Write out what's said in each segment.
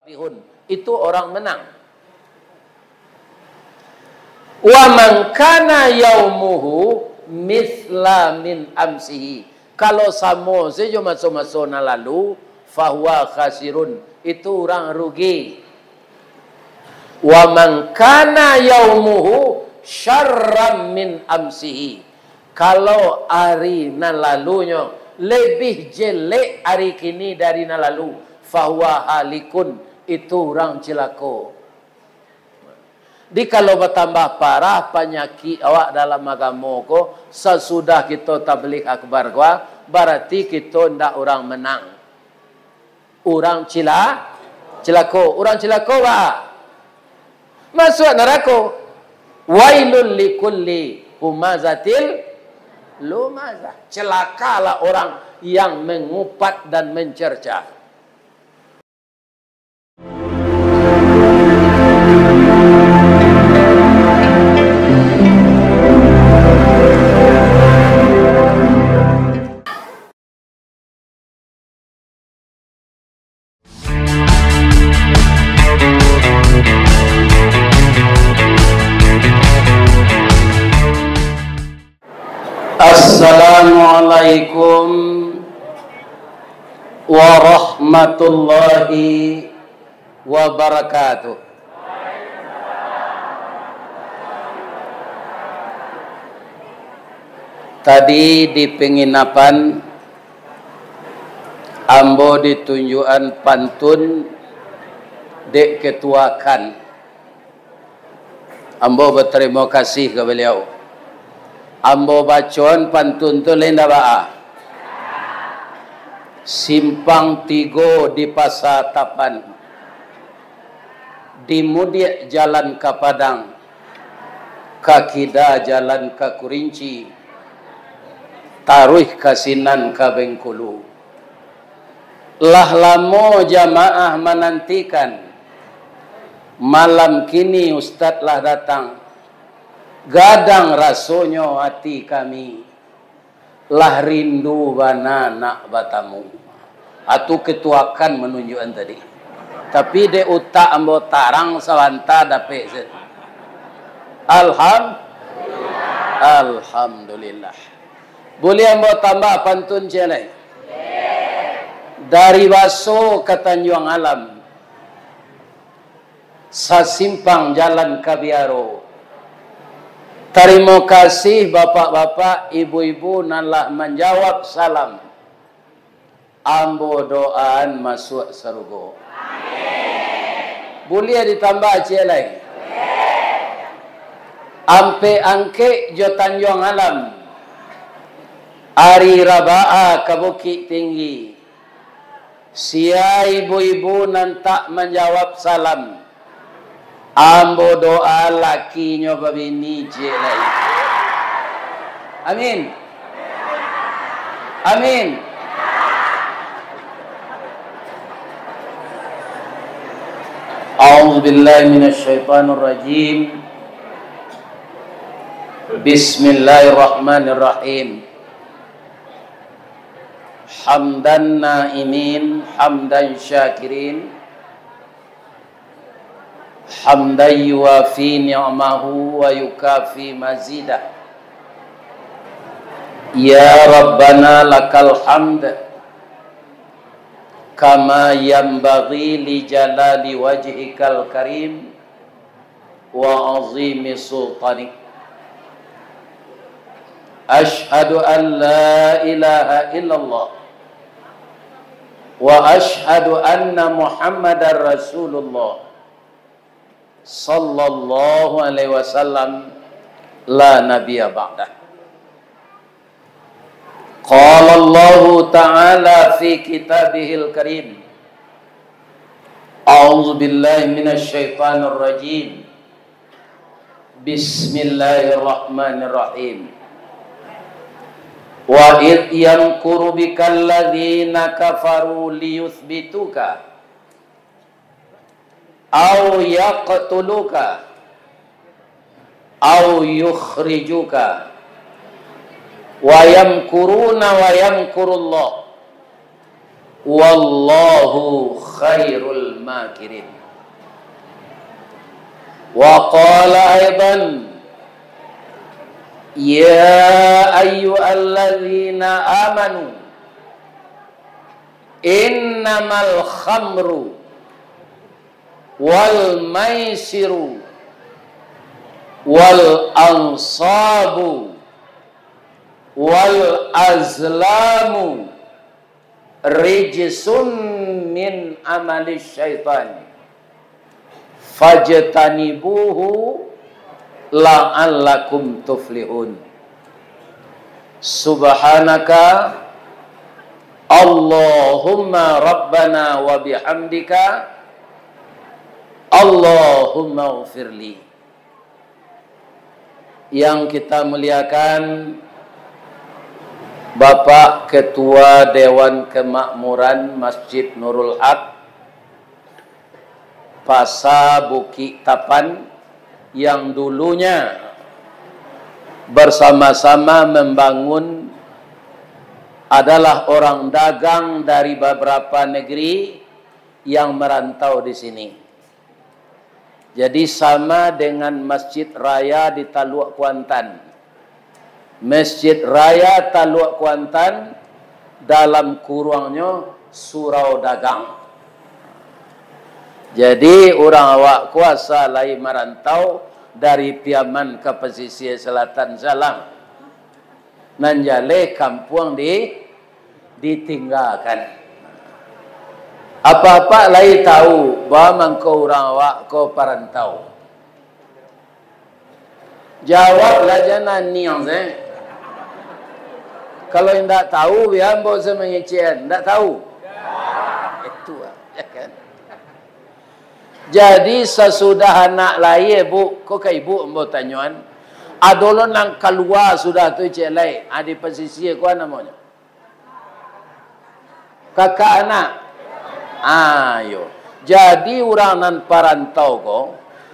Itu orang menang. Wa man kana yaumuhu mithla min amsihi. Kalau sama saja masa-masa lalu, fahuwa khasirun. Itu orang rugi. Wa man kana yaumuhu syarram min amsihi. Kalau hari nan lalunya lebih jelek hari kini dari nan lalu, fahuwa halikun. Itu orang celaka. Di kalau bertambah parah penyakit awak dalam agama ko, sesudah kita tabligh akbar ko, berarti kita ndak orang menang. Orang celaka. Orang celaka ba? Masuk neraka. Wailul likulli humazatil lumazah. Celakalah orang yang mengupat dan mencerca. Assalamualaikum warahmatullahi wabarakatuh. Tadi di penginapan ambo ditunjukan pantun dek ketuakan. Ambo berterima kasih ke beliau. Ambo bacaan pantun tu lain dah. Simpang Tigo di Pasar Tapan, di Mudiak jalan ke Padang, Kakida jalan ke Kurinci, Taruh Kasinan ke Bengkulu. Lah lama jamaah menantikan, malam kini Ustaz lah datang. Gadang rasonyo hati kami, lah rindu bana nak batamu. Atu ketuakan menunjukkan tadi. Tapi de utak ambo tarang sawanta dapet set. Alhamdulillah. Boleh ambo tambah pantun celai? Dari Baso ke Tanjung Alam, sasimpang jalan Kabiaro. Terima kasih bapak-bapak, ibu-ibu nalah menjawab salam. Ambo doaan masuk surga. Boleh ditambah celai? Ampe angke jo Tanjung Alam, Ari Rabaa ke Bukit Tinggi. Sia ibu-ibu nan tak menjawab salam. Ambo doa lakinya babini jelai. Amin. Amin. A'udzu billahi minasy syaithanir rajim. Bismillahirrahmanirrahim. Hamdan na'imin, hamdan syakirin. Hamdan yuwafi ni'amahu wa yukafi mazidah. Ya Rabbana lakal hamd kama yanbaghi li jalali wajhikal karim wa azimi sultanik. Ashhadu an la ilaha illallah wa ashhadu anna Muhammadar Rasulullah sallallahu alaihi wasallam la nabiyya ba'dah. Qala Allah ta'ala fi kitabihil karim. A'udzu billahi minasy syaithanir rajim. Bismillahirrahmanirrahim. Wa id yamkuru bikal ladzina kafaru liyuthbituka au yaqtuluka au yukhrijuka wa yamkuruna wa yamkurullah wallahu khairul makirin. Wa qala aidan ya ayyuhalladzina amanu innamal khamru wal maisiru wal ansabu wal azlamu rijsun min amali syaitan fajtanibuhu la'allakum tuflihun. Subhanaka Allahumma rabbana wa bihamdika Allahumma ghfirli. Yang kita muliakan Bapak Ketua Dewan Kemakmuran Masjid Nurul Haq Pasa Bukit Tapan, yang dulunya bersama-sama membangun, adalah orang dagang dari beberapa negeri yang merantau di sini. Jadi sama dengan Masjid Raya di Taluk Kuantan. Masjid Raya Taluk Kuantan dalam kurungnya surau dagang. Jadi orang awak kuasa lai merantau dari Piaman ke pesisir selatan Salang. Nanjale kampung ditinggalkan. Apa-apa lai tahu bahwa mangko orang awak ko perantau. Jawablah jangan niang saya. Kalau tidak tahu, biar mbok saya mengecen. Tidak tahu. Itu ya kan. Jadi sesudah anak lahir, bu, kok ke ibu mbok tanyuan, adolon nang keluar sudah tu cik lai, di pesisir ku namanya. Kakak anak. Ayo. Jadi orang nan parantau ko,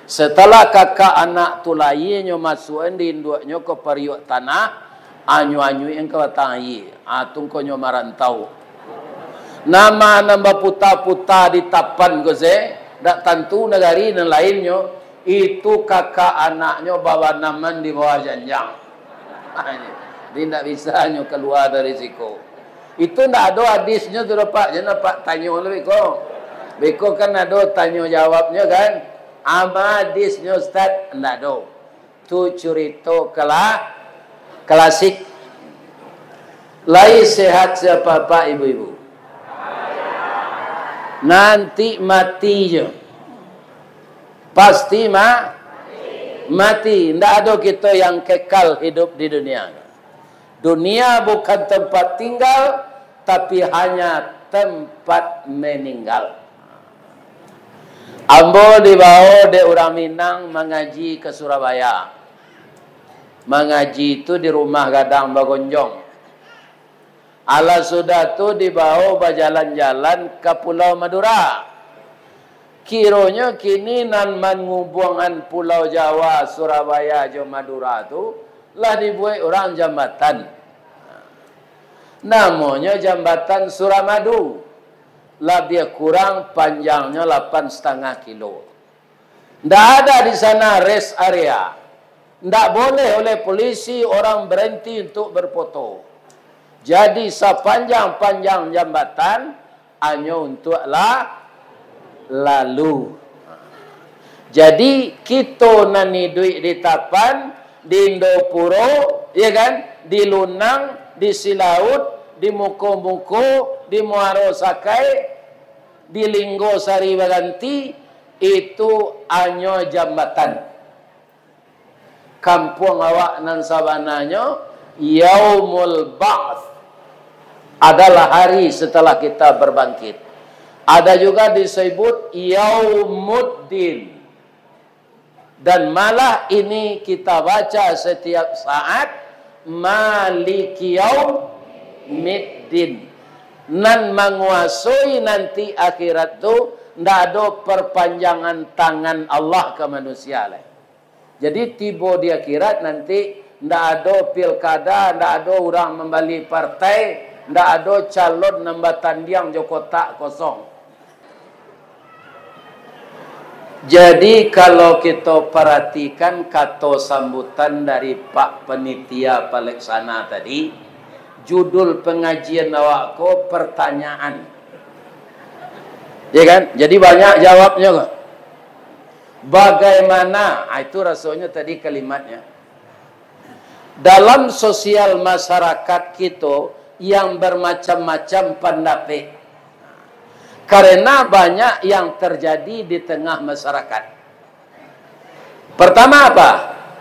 setelah kakak anak tu lahirnya masukin di induknya ke periuk tanah, anyu-anyu yang kebatang air. Tungkonyo marantau. Nama nambah puta-puta di tapan ko se. Tak tentu negari dan lainnya, itu kakak anaknya bawa naman di bawah janjang. Dia tidak bisa keluar dari risiko. Itu tidak ada hadisnya tu Pak. Jangan Pak tanya oleh Beko. Beko kan ada tanya jawabnya kan. Ama hadisnya Ustaz? Tidak ada. Tu cerita klasik. Lai sehat siapa Pak ibu-ibu? Nanti mati je. Pasti mati. Tidak ada kita yang kekal hidup di dunia. Dunia bukan tempat tinggal, tapi hanya tempat meninggal. Ambo dibawa de orang Minang mengaji ke Surabaya. Mengaji itu di rumah Gadang Bagonjong. Allah sudah tu dibawa berjalan-jalan ke Pulau Madura. Kiranya kini nan menghubungkan Pulau Jawa, Surabaya, dan Madura tu lah dibuat orang jambatan. Namanya jambatan Suramadu. Lebih kurang panjangnya 8,5 kilo. Tidak ada di sana rest area. Tidak boleh oleh polisi orang berhenti untuk berfoto. Jadi sepanjang-panjang jambatan hanya untuk lalu. Jadi kita nani duit di Tapan, di Indopuro, ya kan? Di Lunang, di Silaut, di Muko-Muko, di Muaro Sakai, di Linggo Sari Baganti, itu hanya jambatan. Kampung awak nan sabananya Yaumul Ba'ts adalah hari setelah kita berbangkit. Ada juga disebut Yaumuddin. Dan malah ini kita baca setiap saat Maliki Yaumiddin. Nan menguasai nanti akhirat tu tidak ada perpanjangan tangan Allah ke manusia lah. Jadi tiba di akhirat nanti tidak ada pilkada, tidak ada orang membeli partai, ndak ada calon nambah tandiang jo kotak kosong. Jadi kalau kita perhatikan kata sambutan dari Pak Penitia Pelaksana tadi, judul pengajian awak ko pertanyaan. Ya kan? Jadi banyak jawabnya kok. Bagaimana? Itu rasanya tadi kalimatnya. Dalam sosial masyarakat kita yang bermacam-macam pendapat. Karena banyak yang terjadi di tengah masyarakat. Pertama apa?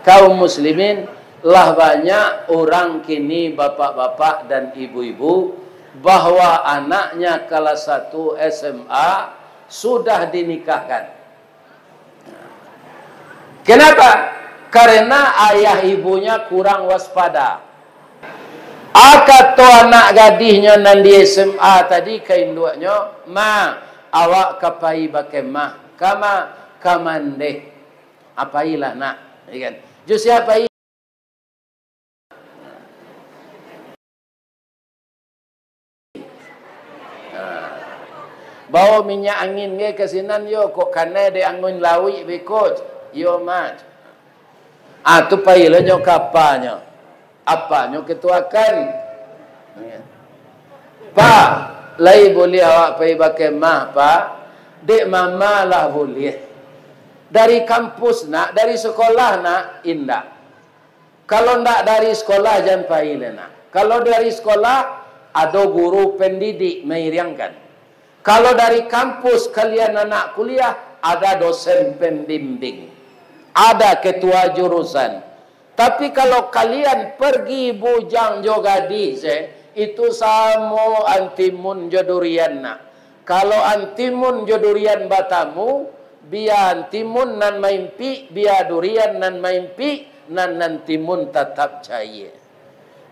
Kaum muslimin lah banyak orang kini bapak-bapak dan ibu-ibu bahwa anaknya kelas 1 SMA sudah dinikahkan. Kenapa? Karena ayah ibunya kurang waspada. Kata anak gadisnya nan di SMA tadi ke induknya, ma awak kapai bakai mah, kama kamande. Apailah nak, kan? Jus siapa bawa minyak angin ke kesinan yo kok kane de angin lawi bekot yo mat. Tu pailah nyo kapanya. Apa nyo ketuakan? Pak, lai boleh awak pai pakai mah, Pak. Dek mama lah boleh. Dari kampus nak, dari sekolah nak, indah. Kalau ndak dari sekolah jangan pailah nak. Kalau dari sekolah ada guru pendidik mengiriangkan. Kalau dari kampus kalian anak kuliah ada dosen pembimbing. Ada ketua jurusan. Tapi kalau kalian pergi bujang jo gadis, itu sama antimun jodurian nak. Kalau antimun jodurian batamu, biar antimun nan maimpi, biar durian nan maimpi, nan nantimun tetap cahaya.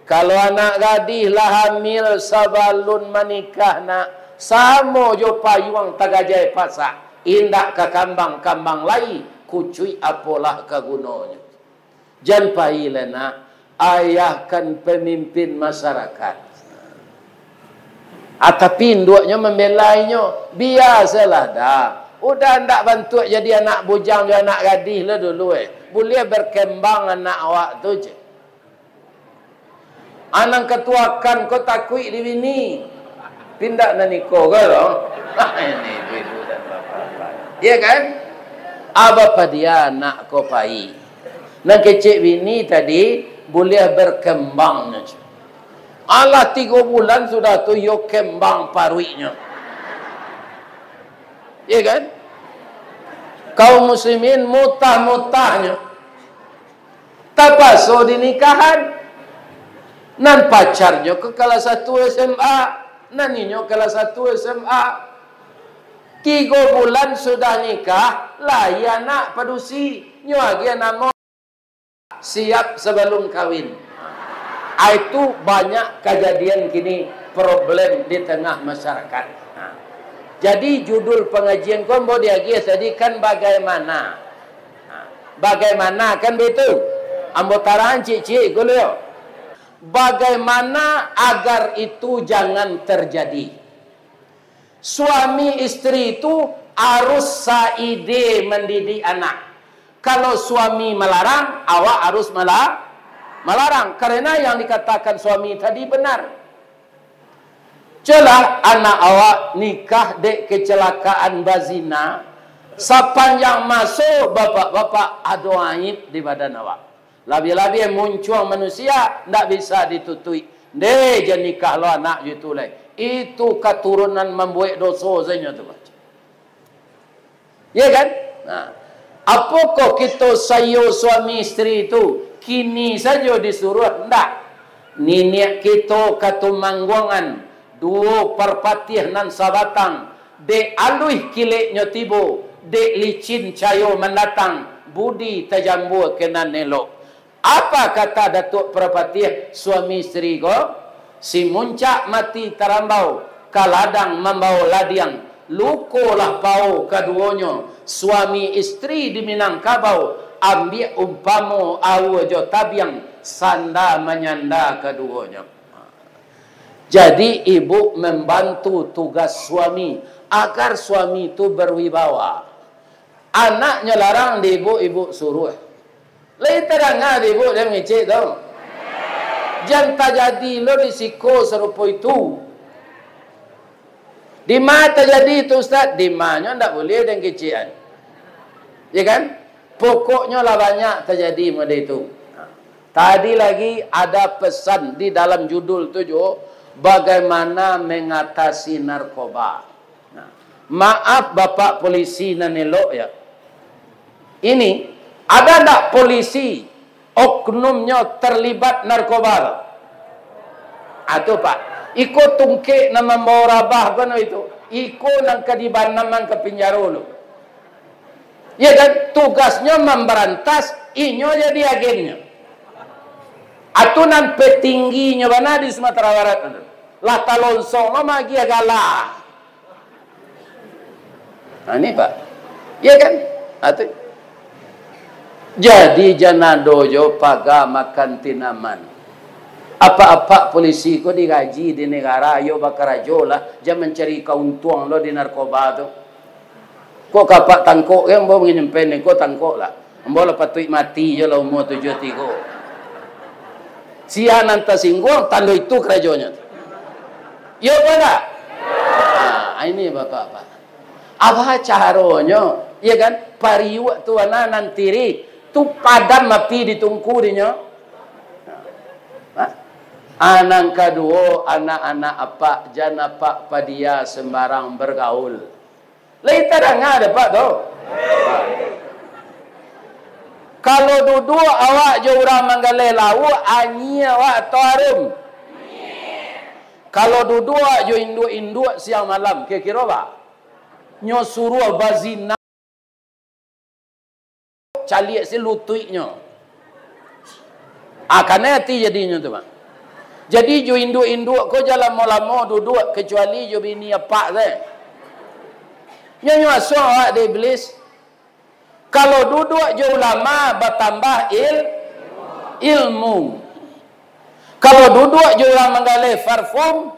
Kalau anak gadis lah hamil sabalun menikah nak, sama jo payung tagajai pasak. Indak ke kambang-kambang lai, kucui apalah kegunanya. Jangan pailah nak, ayahkan pemimpin masyarakat. Tapi induknya membelainya, biasalah dah. Udah ndak bantu jadi anak bujang, jadi anak gadis lah dulu Boleh berkembang anak awak tu je. Anak ketuakan kau takut di bini. Pindah nani kau ke lo? Ini ibu dan bapak. Iya kan? Apa dia nak kau pai? Nak kecik bini tadi boleh berkembang. Allah 3 bulan sudah tu yo kembang paruinya. Iya kan? Kaum muslimin mutah-mutahnya. Tapaso di nikahan. Nan pacarnya ke kelas 1 SMA. Naninya kelas 1 SMA. 3 bulan sudah nikah. Lah ya nak padusi. Nyuagi nama siap sebelum kawin. Itu banyak kejadian kini problem di tengah masyarakat. Jadi judul pengajian kombo diagi tadi kan bagaimana? Bagaimana kan betul? Ambotaran cik-cik gulio. Bagaimana agar itu jangan terjadi? Suami istri itu harus saide mendidik anak. Kalau suami melarang, awak harus melarang. Karena yang dikatakan suami tadi benar. Celah anak awak nikah dek kecelakaan bazina. Sepanjang masuk bapak-bapak ada aib di badan awak. Lebih-lebih muncul manusia tidak bisa ditutui. Dek je nikah lo anak itu lah. Itu keturunan membuat dosa saja tu. Ya kan? Nah. Apakah kita sayo suami istri itu kini saja disuruh? Tidak. Niniak kita katu mangguangan 2 perpatih nan sabatang. Dek aluih kileknya tibo. Dek licin cayo mendatang. Budi tajambu kena nelok. Apa kata Datuk Perpatih suami istri ko? Si muncak mati terambau. Kaladang membawa ladiang. Lukolah pau keduanya. Suami istri di Minangkabau. Ambil umpamu awu jo tabiang. Sanda menyanda keduanya. Jadi ibu membantu tugas suami agar suami itu berwibawa. Anaknya larang di ibu, ibu suruh. Lai terang di ibu dia ngecek tau. Jangan tak jadi lo risiko serupa itu. Di mana terjadi itu Ustaz? Di mana tak boleh dan kecian. Ya kan? Pokoknya lah banyak terjadi pada itu. Tadi lagi ada pesan di dalam judul tu jo, bagaimana mengatasi narkoba. Nah, maaf Bapak polisi nan elok ya. Ini ada tak polisi oknumnya terlibat narkoba? Atau Pak? Iko tungke na membawa rabah kono itu. Iko nang kadiban naman ke penjara lo. Ya kan tugasnya memberantas, inyo jadi agennya. Atau nan petingginya mana di Sumatera Barat. Lah talonsong lo magi agala. Nah ini Pak. Ya kan? Atau jadi jana dojo paga makan tinaman. Apa-apa polisi ko digaji di negara yo bakarajo lah jam mencari keuntungan lo di narkoba tu. Ko kapak tangkok yang bawa nyempen ko tangkok lah. Mbola patui mati yo lo umur 7 ko. Sia nanta singgung tando itu kerajonya. Yo pada. Nah, ini bapak-bapak. Apa caronyo? Ya kan? Pariwa tuana nantiri tu padam api ditungkudinya. Anak kedua, anak-anak apa jana pak padia sembarang bergaul. Lai terang ada Pak tu. Kalau duduk awak je orang manggale lau, anyi awak tarum. Kalau duduk je induk-induk siang malam, kira-kira apa? Nyo suruh bazina caliak si lutuiknya. Karena hati jadinya tu Pak. Jadi jo induk-induk ko jalan lama duduk kecuali jo bini apa deh. Nyo asal de iblis. Kalau duduk jo ulama bertambah ilmu. Kalau duduk jo ulama menggale parfum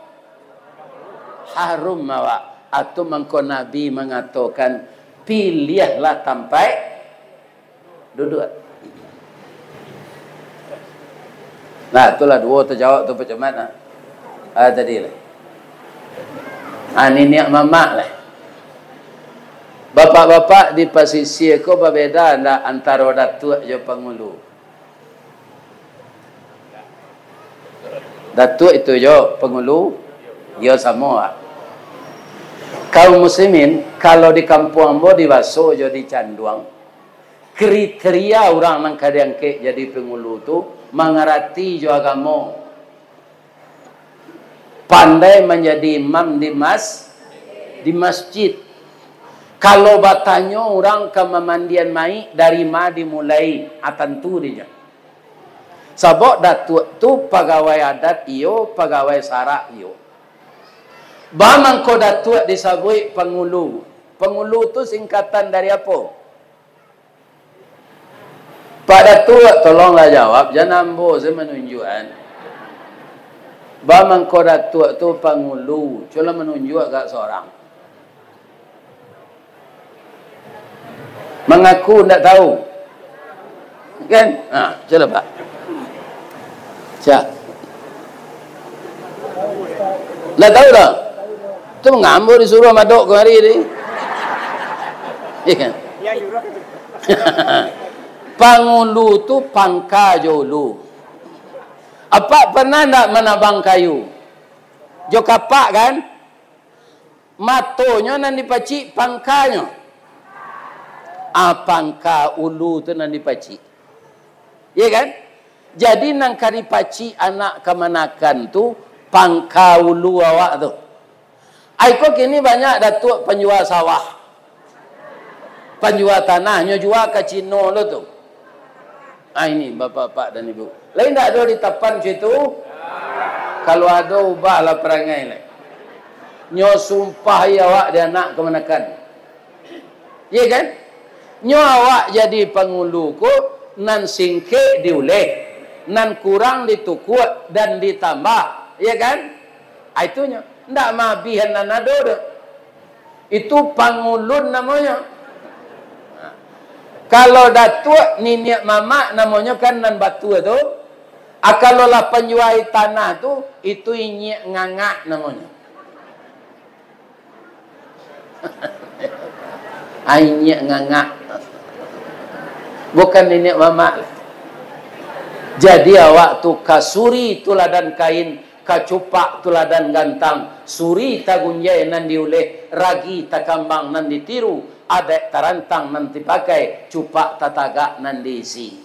harum awak. Atau mangko Nabi mengatakan pilihlah sampai duduk. Nah, itulah dua terjawab tu macam mana. Tadi lah. Ini niat mamak lah. Bapak-bapak di pasisir ko berbeza ndak antara datuk je pengulu. Datuk itu je pengulu, ya sama. Kaum muslimin kalau di kampung ambo di Baso je di Canduang. Kriteria orang nang kadang ke jadi pengulu tu mengerti jo agama, pandai menjadi imam di masjid. Kalau batanya orang ke memandian mai dari ma dimulai atentu dia. Sebab datuk tu pegawai adat iyo, pegawai sarak iyo. Bamang ko datuk disebut pengulu. Pengulu tu singkatan dari apa? Pak Datuk, tolonglah jawab. Jangan ambo saya menunjukkan. Bamang ko datuk tu pengulu. Cuma menunjuk agak seorang. Mengaku tidak tahu. Kan? Coba Pak. Cak. Lah tahu dah. Tu mengambil disuruh madok kemari ni. Ya kan? Ya, pangulu tu pangka jolu. Apa pernah tak menabang kayu? Jo kapak kan? Matonya nan dipacik pangkanya. Pangka ulu tu nan dipacik. Ya kan? Jadi nang kari pacik anak kemanakan tu pangka ulu awak tu. Aiko kini banyak datuk penjual sawah. Penjual tanahnya jual ke Cina lo tu. Ini bapak-bapak dan ibu. Lain tak ada di tapan situ? Kalau ada ubahlah perangai lah. Nyo sumpah ya awak dia nak kemanakan. Ya kan? Nyo awak jadi pengulu ko nan singke diuleh, nan kurang ditukut dan ditambah. Ya kan? Itunya. Ndak mabihan nanado dah. Itu pangulun namanya. Kalau datuk niniak mama namanya kan nan batu tu. Kalau lah penjuai tanah tu itu inyak ngangak namanya. Inyak ngangak. Bukan niniak mama. Jadi awak tu kasuri tuladan kain, kacupak tuladan gantang, suri tagunjay nan diuleh, ragi takambang nan ditiru. Adek tarantang nanti pakai, cupak tataga nan diisi.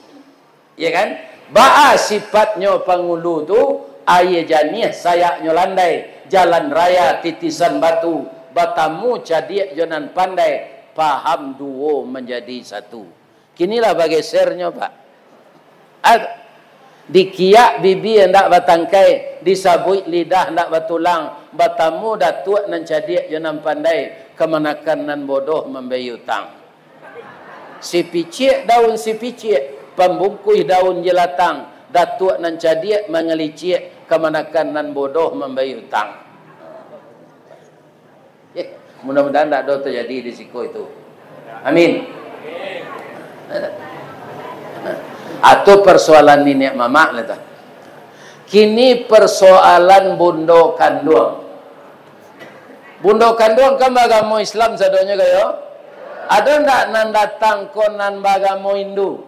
Ya kan? Ba'a sifatnya pangulu tu, aye janih sayaknya landai, jalan raya titisan batu, batamu cadik jonan pandai, paham duo menjadi satu. Kinilah bagi sernya Pak. Dikiak bibi hendak batangkai, disabui lidah hendak batulang, batamu datuk nan cadik jonan pandai, kemanakan nan bodoh membayi utang. Si picik daun si picik, pembungkuih daun jelatang, datuk nan cadik mengelicik, kemanakan nan bodoh membayi utang. Mudah-mudahan tak ada terjadi di siku itu. Amin. Atau persoalan nenek mama lah. Kini persoalan bundo kandung. Bundo kandung kan bagamo Islam sadonya kayo? Ada ndak nan datang konan bagamo Hindu?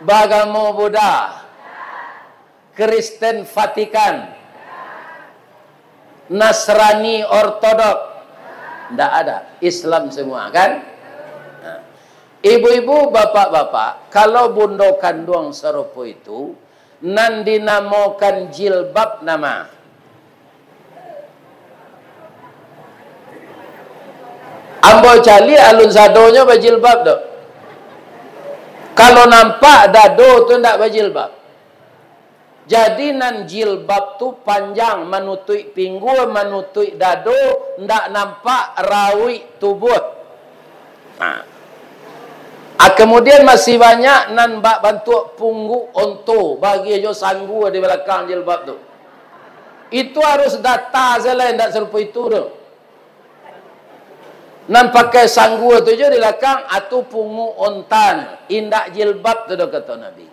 Bagamo Buddha? Kristen Vatikan? Nasrani Ortodok? Ndak ada. Islam semua kan? Ibu-ibu, bapak-bapak, kalau bundo kandung serupa itu nan dinamakan jilbab nama. Ambo cali alun sadonya berjilbab tu. Kalau nampak dado tu ndak berjilbab. Jadi nan jilbab tu panjang menutui pinggul, menutui dado, ndak nampak rawi tubuh. Kemudian masih banyak nan bak bantu punggu onto bagi jo sanggu di belakang jilbab tu. Itu harus data selain ndak serupa itu tu. Nan pakai sanggu tu je di belakang atau pungu ontan indak jilbab tu kata Nabi.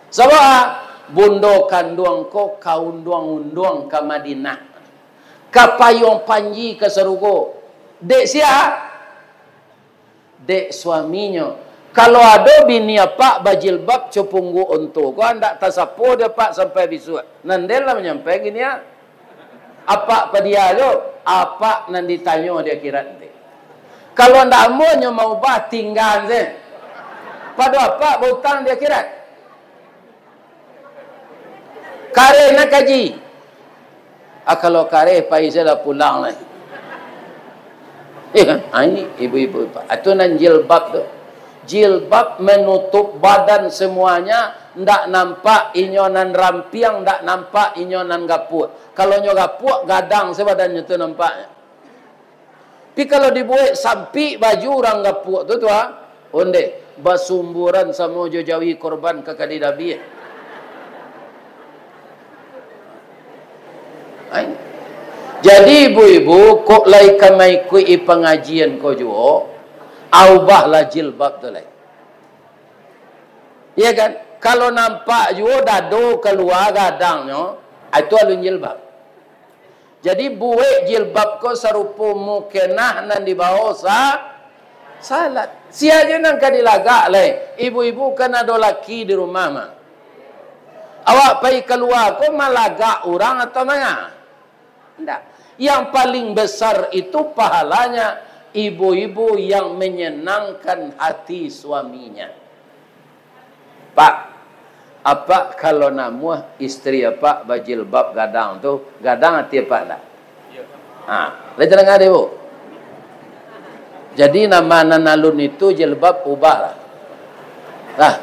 Sebab bundo kandung ko kaunduang-unduang ke Madinah. Kapayong panji ke Serugo. Dek siapa? Dek suaminya. Kalau ada bini apa bajilbab cepunggu onto, kau hendak tasapo dia pak sampai bisu. Nandela menyampai gini ya. Apa pada dia lo? Apa nan ditanya dia kira nanti. Kalau ndak amunnya mau bah tinggal je. Pada apa butang dia kira? Kare nak kaji. Kalau kare pai saya dah pulang lah. Kan? Ini ibu-ibu Pak. Itu nan jilbab tu. Jilbab menutup badan semuanya, ndak nampak inyonan rampiang, ndak nampak inyonan gapuk. Kalau nyo gapuk gadang sebadannya tu nampaknya. Tapi kalau dibuat sampai baju orang gapuk tu tu onde basumburan sama jojawi korban ke kadidabi. Jadi ibu-ibu, kok lai kamai kui pengajian ko juo, aubahlah jilbab tu lai. Ya kan? Kalau nampak juo dado keluar gadangnya, itu alun jilbab. Jadi buat jilbab ko serupa mukenah nan di bawah salat. Siaja nang kadilagak lai. Ibu-ibu kan ada laki di rumah mah. Awak pergi keluar ko malagak orang atau mana? Tidak. Yang paling besar itu pahalanya ibu-ibu yang menyenangkan hati suaminya. Pak, apa kalau nama istri apa bajilbab gadang tu, gadang hati apa tak? Lihat dengar deh bu. Jadi nama nanalun itu jilbab ubah lah.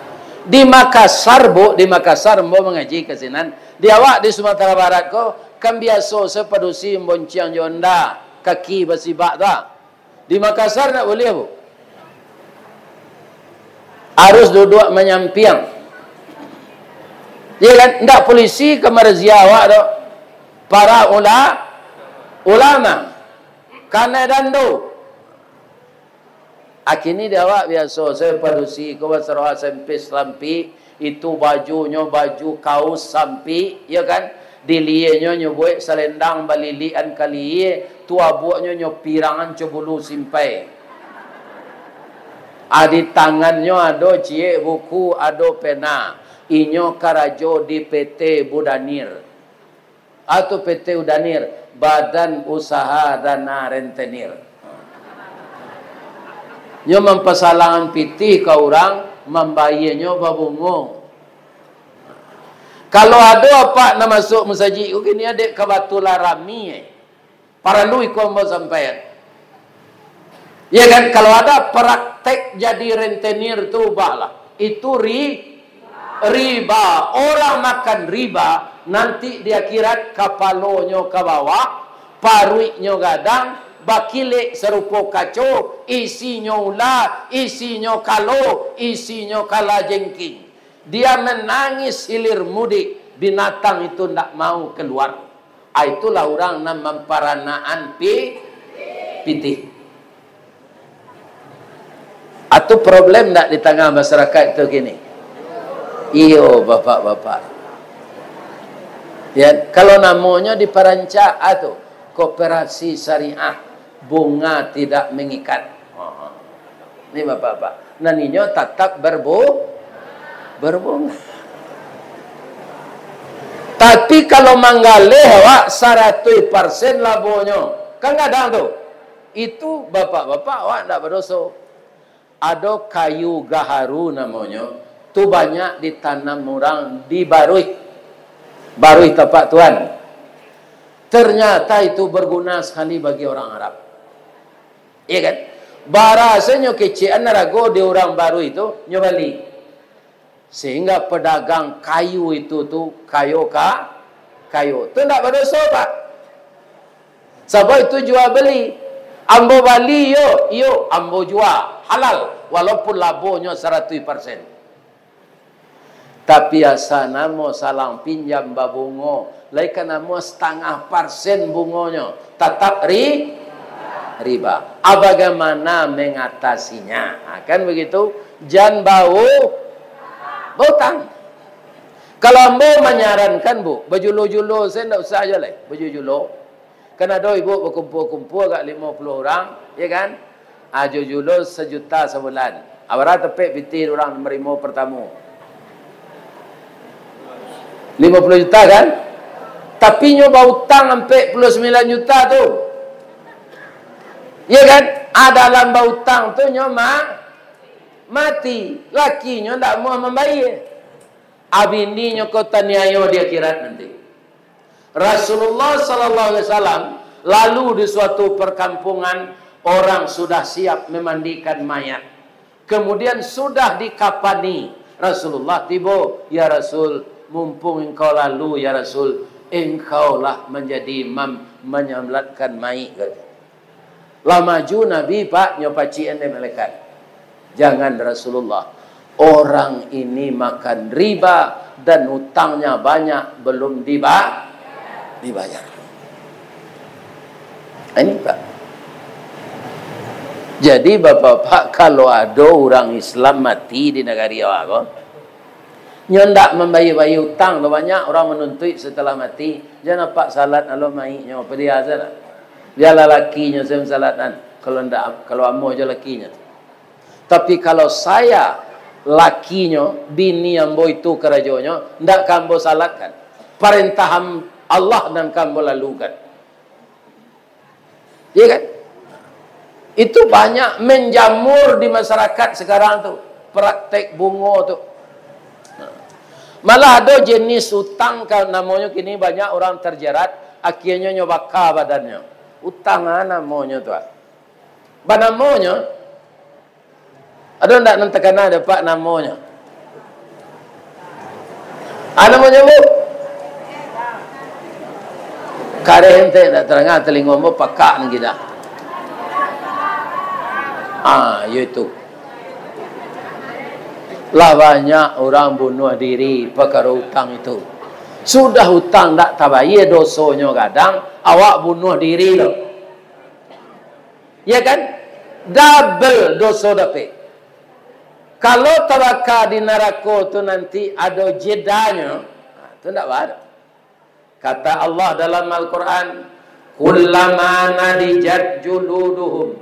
Di Makassar bu, di Makassar bu mengaji ke sinan. Di awak di Sumatera Barat ko kan biasa sepadusi bonciang jonda kaki bersibak tak. Di Makassar tak boleh bu. Harus duduk menyampiang. Ya kan? Tidak polisi ke merazia awak tu. para ulama. Kana dando. Akini dia awak biasa saya padusi ko basarah sampai selampi itu bajunya baju kaos sampi ya kan dilienyo nyo buat selendang balilian kali tua buatnya nyo pirangan cobulu simpai adi tangannya ada cie buku ada pena inyo karajo di PT Budanir atau PT Udanir Badan Usaha Dana Rentenir. Nyo mempasalangan piti ke orang membayarnya babungo. Kalau ada apa nak masuk masjid ini adik kebetulan rami para lu ikut mau sampai. Ya kan kalau ada praktek jadi rentenir tu balah. Itu riba. Orang makan riba nanti di akhirat kapalonyo ke bawah, paruiknya gadang bakile serupa kacau, isinya ular, isinya kalo, isinya kala jengking. Dia menangis hilir mudik, binatang itu tidak mau keluar. Itulah orang yang memperanaan pitih. Atau problem tak di tengah masyarakat itu gini? Iyo bapak-bapak. Ya, kalau namanya di perancak atau koperasi syariah bunga tidak mengikat. Ini bapak-bapak. Naninya tetap berbunga. Tapi kalau manggaleh awak 100% labonya. Kan kadang tu. Itu bapak-bapak awak tidak berdosa. Ada kayu gaharu namanya. Tu banyak ditanam orang di Baruih. Baruih tempat tuan. Ternyata itu berguna sekali bagi orang Arab. Iya kan? Barasanya kecian narago di orang baru itu nyobali. Sehingga pedagang kayu itu tu kayu. Itu tidak berdosa pak. Sebab itu jual beli. Ambo bali yo ambo jual halal walaupun labonya 100%. Tapi asana mo salang pinjam babungo, laikan mo 0,5% bungonya, tetap riba. Bagaimana mengatasinya? Kan begitu? Jangan bau tang. Kalau mau menyarankan bu, berjulo-julo saya tidak usah aja lah, berjulo. Karena ada ibu berkumpul-kumpul agak 50 orang, ya kan? Julo 1 juta sebulan. Awara tepek piti orang menerima pertamu. 50 juta kan? Tapi nyoba utang sampai 49 juta tu. Ya kan? Dalam utang tu nyoba mati. Lakinya tak mau membayar. Abini nyoko taniayo di akhirat nanti. Rasulullah sallallahu alaihi wasallam lalu di suatu perkampungan orang sudah siap memandikan mayat. Kemudian sudah dikapani. Rasulullah tiba, ya Rasul, mumpung engkau lalu ya Rasul, engkaulah menjadi imam menyamlatkan mayit. Lah maju Nabi pak nyopacian de malaikat. Jangan Rasulullah. Orang ini makan riba dan utangnya banyak belum dibayar. Ini pak. Jadi bapak-bapak kalau ada orang Islam mati di negara awak, nyendak membayar utang tu banyak orang menuntut setelah mati. Jangan pak salat alo mayitnya apa dia azan. Biarlah lakinya saya salatan. Kalau amo aja lakinya. Tapi kalau saya lakinya bini ambo itu kerajonya ndak kambo salatkan. Perintah Allah dan kambo lalukan. Iya kan? Itu banyak menjamur di masyarakat sekarang tu. Praktek bungo tu. Malah ada jenis utang kalau namanya kini banyak orang terjerat, akhirnya nyobaka badannya. Utang namanya tu. Apa namanya? Ada tak nanti kena ada pak namanya? Namanya bu? Kare ente tak terangah telingombo pakak ni kita. Itu. Lah banyak orang bunuh diri perkara utang itu. Sudah hutang tak tabayar dosanya kadang awak bunuh diri lo. Ya kan? Double dosa dapat. Kalau tabaka di neraka tu nanti ada jedanya, tu tak ada. Kata Allah dalam Al-Quran, kullama nadijat juluduhum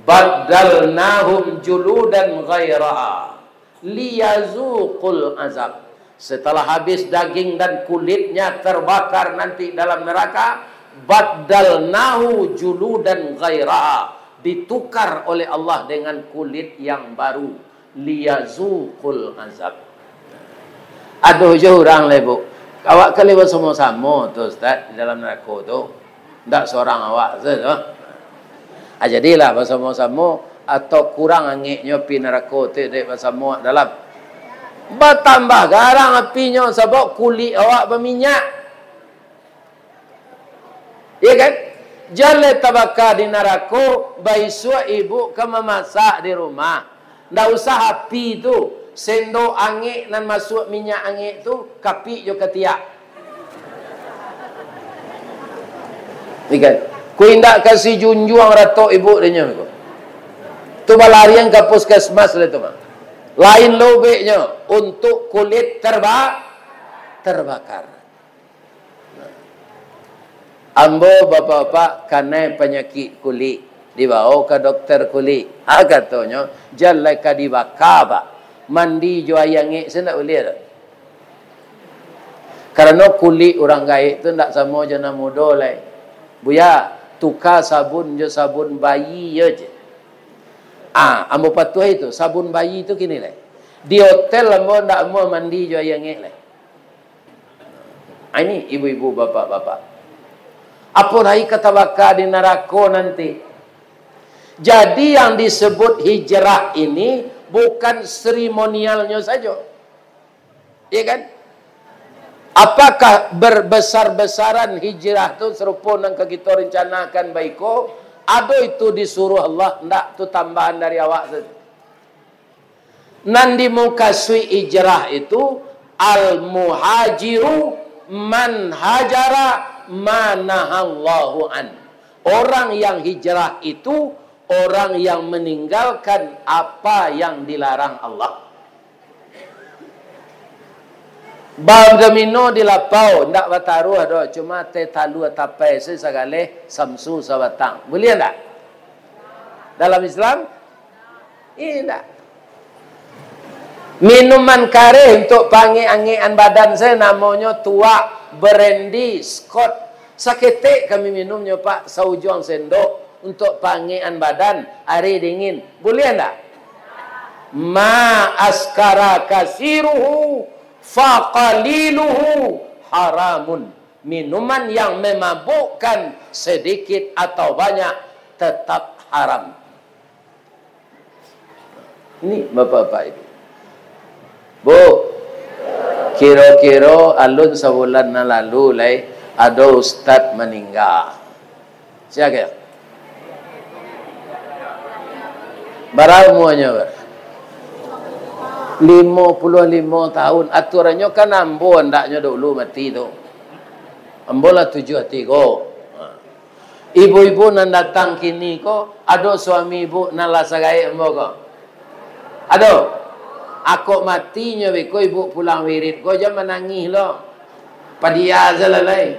baddalnahum juludan ghairaha liyazuqul azab. Setelah habis daging dan kulitnya terbakar nanti dalam neraka, baddalnahu juludan ghairaha, ditukar oleh Allah dengan kulit yang baru, liyazuqul azab. Aduh jauh orang lebu. Awak kali bersama-sama tu Ustaz di dalam neraka tu. Tak seorang awak saja. Jadilah bersama-sama atau kurang angiknya pi neraka tu dek bersama dalam. Bertambah garang apinya sebab kulit awak berminyak. Ya kan? Jalan tabaka di neraka, baisua ibu ke memasak di rumah. Tak usah api tu. Sendok angin dan masuk minyak angin tu, kapi jo ketiak. Ikan. Ku indak kasih junjuang ratok ibu dia nyo. Tu balarian ke puskesmas le tu mah. Lain lobeknya untuk kulit terbakar. Ambo bapak-bapak kena penyakit kulit, dibawa ke dokter kulit. Katanya jalan ka dibakar pak. Mandi jo ayang saya tak boleh tak. Karena kulit orang gaib tu tak sama jana muda lai. Buya tukar sabun je sabun bayi je. Ambo patuh itu sabun bayi itu kini lai. Di hotel ambo ndak mau mandi jo ayang lai. Ini ibu-ibu bapak-bapak. Apa lagi kata bakal di neraka nanti. Jadi yang disebut hijrah ini bukan seremonialnya saja. Ya kan? Apakah berbesar-besaran hijrah tu serupa dengan kita rencanakan baiko? Ada itu disuruh Allah, ndak tu tambahan dari awak saja. Nan di muka sui hijrah itu al-muhajiru man hajara manahallahu an. Orang yang hijrah itu orang yang meninggalkan apa yang dilarang Allah. Bab domino di lapau ndak bataruh do cuma te talu tapai segale samsu sabatang. Boleh ndak? Dalam Islam? Tidak. Minuman kare untuk pangi-angian badan saya namanya tua, brandy, scotch. Saketek kami minumnya Pak, saujung sendok untuk pangian badan hari dingin. Boleh enggak? Ma askara kasiruhu faqaliluhu haramun. Minuman yang memabukkan sedikit atau banyak tetap haram. Ini Bapak-bapak Ibu. Bu, kira-kira alun sebulan lalu lai ada ustaz meninggal. Siapa? Berapa umurnya ber? 55 tahun. Aturannya kan ambo hendaknya dulu mati tu. Ambo lah 73. Ibu-ibu nan datang kini ko, ada suami ibu nan lasagai ambo ko. Ada. Aku matinya beko ibu pulang wirid ko jangan menangis lo. Padia zalalai.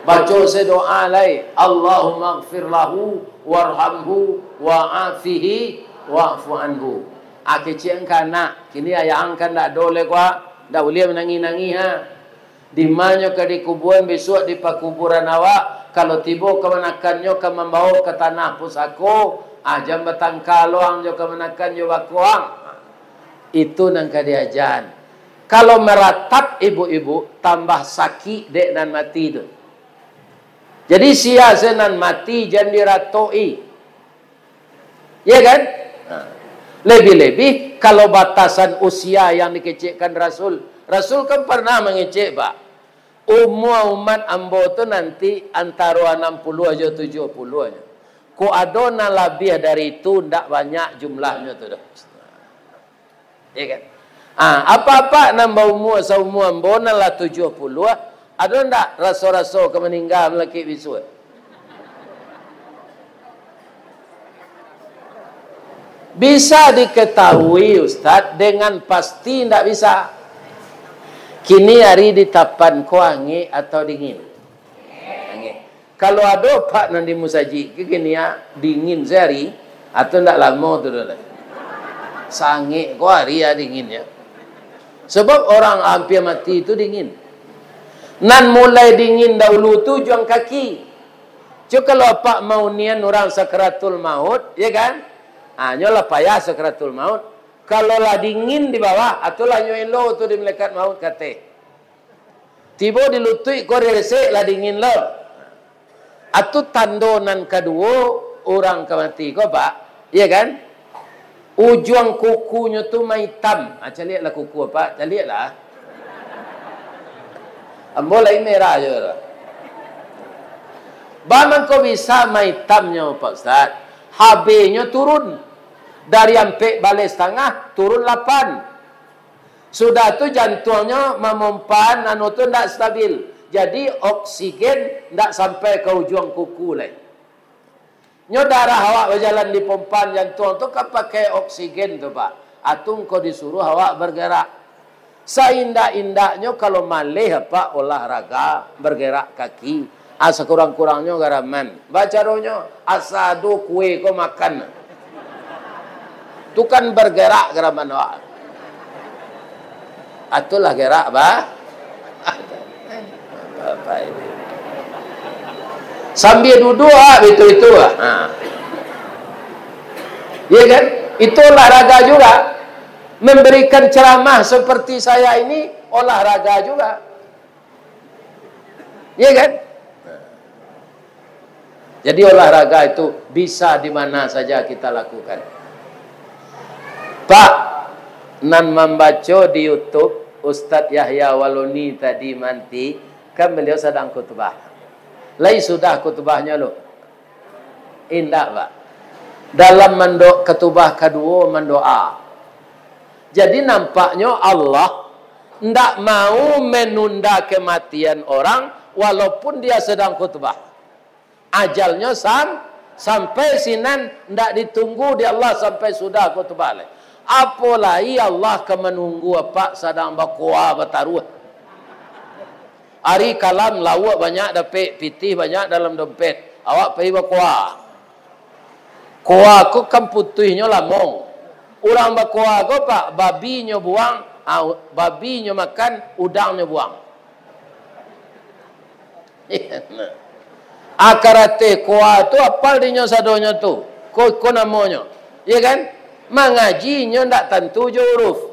Baca sedoa lai. Allahumma ighfir lahu warhamhu wa'afihi wa'fu anhu. Kecil engkana kini ayah angkan tak boleh kuat, tak boleh menangis-nangis ha. Di mana ke di kuburan besok di pakuburan awak, kalau tiba kemenakannya ke membawa ke tanah pusako, jam batang kalong jo kemenakan jo bakuang. Itu nang kadiajan. Kalau meratap ibu-ibu tambah sakit dek dan mati tu. Jadi sia senan mati jangan diratoi. Ya kan? Lebih-lebih kalau batasan usia yang dikecekkan Rasul. Rasul kan pernah mengecek Pak. Umur umat ambo tu nanti antara 60 aja 70 aja. Ku adona lebih dari itu ndak banyak jumlahnya tu dah. Ya kan? Apa-apa nambah umur seumur bona lah 70 ada ndak rasa-rasa ke meninggal melaki bisu? Bisa diketahui Ustaz dengan pasti ndak bisa. Kini hari di tapan ko angin atau dingin? Angin. Kalau ada pak nanti musaji kini ya dingin sehari atau ndak lama tu dah. Sange ko hari ya dingin ya. Sebab orang hampir mati itu dingin. Nan mulai dingin dahulu tu juang kaki. Cuma kalau pak mau nian orang sakratul maut, ya kan? Nyolah payah sakratul maut. Kalau lah dingin di bawah, atulah nyoelo tu di malaikat maut kata. Tiba dilutui ko resek lah dingin lo. Atu tandonan kedua orang kemati ko pak, ya kan? Ujung kukunya tu hitam. Lihatlah kuku apa? Lihatlah. Boleh merah je lah. Baman kau bisa hitamnya Pak Ustaz. HB-nya turun. Dari sampai balik setengah, turun 8. Sudah tu jantungnya memompan, tu tidak stabil. Jadi oksigen tidak sampai ke ujung kuku lah. Nyo darah awak berjalan di pompan jantung tu kan pakai oksigen tu Pak. Atung kau disuruh awak bergerak. Seindah-indahnya kalau malih apa olahraga bergerak kaki. Asa kurang-kurangnya garaman. Bacaronya asado kue kau makan. Tu kan bergerak garaman awak. Atulah gerak bah. Apa ini? Sambil duduk itu ya kan? Itu olahraga juga. Memberikan ceramah seperti saya ini olahraga juga. Ya kan? Jadi olahraga itu bisa di mana saja kita lakukan. Pak, nan membaca di YouTube Ustadz Yahya Waluni tadi manti, kan beliau sedang khutbah. Lai sudah khutbahnya lo. Indah Pak. Dalam khutbah kedua mendoa. Jadi nampaknya Allah tidak mau menunda kematian orang walaupun dia sedang khutbah. Ajalnya sampai sinan tidak ditunggu di Allah sampai sudah khutbah. Apalagi Allah ke menunggu apa sedang berkuah bertaruh. Hari kalam lawak banyak dapat pitih banyak dalam dompet. Awak pergi berkuah. Kuah ku kan putihnya lamong. Orang berkuah ku Pak, babinya buang, babinya makan, udangnya buang. Akarate kuah tu apa dinya sadonya tu? Ko namanya. Ya kan? Mengajinya ndak tentu je huruf.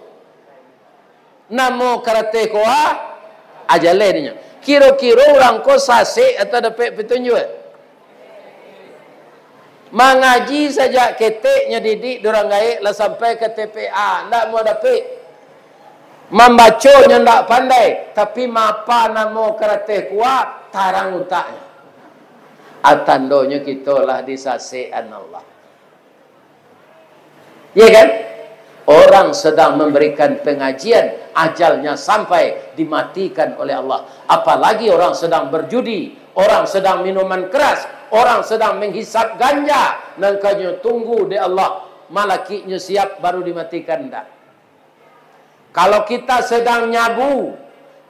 Namo karate kuah ajalenya. Kira-kira orang ko sasik atau dapat petunjuk. Mengaji saja keteknya didik dorang gaik lah sampai ke TPA ndak mau dapat. Membacanya ndak pandai tapi mapa namo karate kuah tarang utaknya. Atandonya kita lah disasikan Allah. Ya kan? Orang sedang memberikan pengajian, ajalnya sampai dimatikan oleh Allah. Apalagi orang sedang berjudi, orang sedang minuman keras, orang sedang menghisap ganja, nangkanya tunggu di Allah, malakinya siap baru dimatikan dah. Kalau kita sedang nyabu,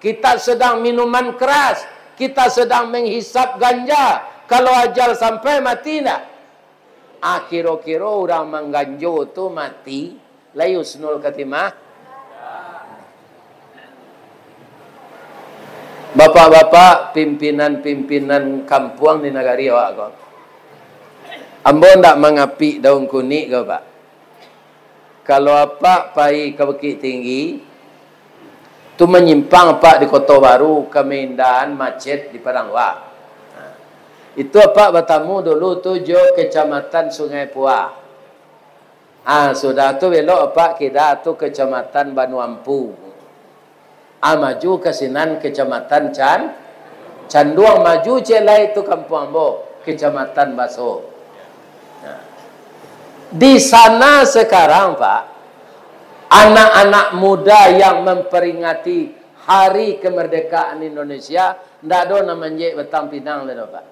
kita sedang minuman keras, kita sedang menghisap ganja, kalau ajal sampai mati tak? Kira-kira orang mengganjo tu mati, layusnul katimah. Bapak-bapak, pimpinan-pimpinan kampung di negari awak kau. Ambo ndak mengapi daun kuning kau Pak. Kalau apa pai ke Bukit Tinggi, tu menyimpang Pak di Kota Baru, ke Medan, macet di Padang Wak. Itu apa bertamu dulu tujuh kecamatan Sungai Puah. Sudah tu belok apa kita tu kecamatan Banuampu. Maju ke sinan kecamatan Canduang, maju celai itu kampung Ambo, kecamatan Baso. Di sana sekarang Pak Anak-anak muda yang memperingati hari kemerdekaan Indonesia, ndak ada namanya Batang Pinang le Pak.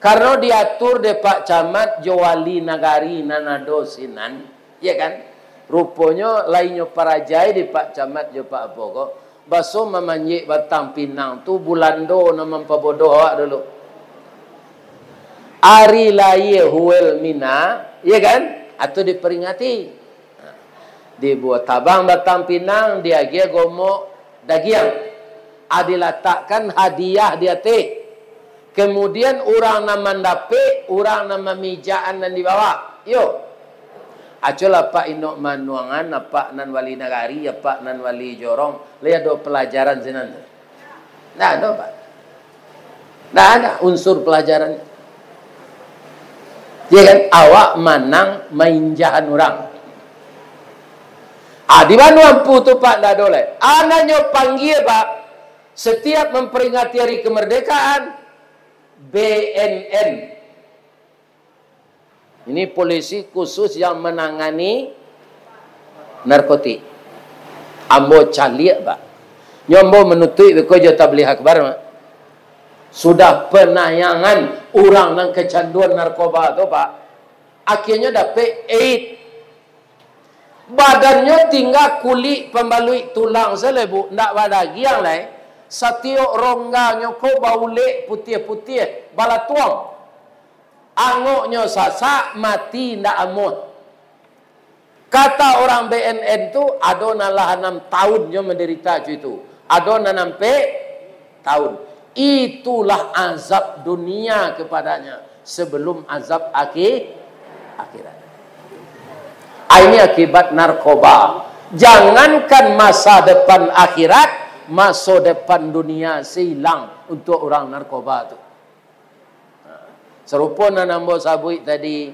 Karena diatur de Pak Camat Jowali Nagari Nanado Sinan, ya kan? Rupanya lainnya parajai di Pak Camat jo Pak Apogo. Baso mamanye Batang Pinang tu bulando nama pabodoh dulu. Ari laye huel mina, ya kan? Atau diperingati. Dibuat tabang Batang Pinang, dia dia gomo dagiang. Diletakkan hadiah dia teh. Kemudian orang nama dape, orang nama mijaan dan dibawa. Yo. Acola Pak Indok Manuangan, Pak Nan Wali Nagari, Pak Nan Wali Jorong, lihat do pelajaran sinan. Nah, ada Pak. Nah, ada unsur pelajaran. Ya kan, awak manang mainjahan orang. Di mana ampu tu Pak dah doleh. Anaknya panggil Pak, setiap memperingati hari kemerdekaan, BNN. Ini polisi khusus yang menangani narkotik. Ambo caliak Pak. Nyombo menutup bekojo tabligh akbar. Sudah penayangan orang yang kecanduan narkoba tu Pak. Akhirnya dapat AIDS. Badannya tinggal kulit pembalui tulang selebu, ndak badagi yang lain. Setiap rongganya ko bau lek putih-putih, bala tuang. Angoknya sasak, mati ndak amut. Kata orang BNN tu, ada nalah 6 tahunnya menderita itu. Ada 6 tahun. Itulah azab dunia kepadanya sebelum azab akhirat. Ini akibat narkoba. Jangankan masa depan akhirat, masa depan dunia silang untuk orang narkoba itu. Serupa nambo sabui tadi,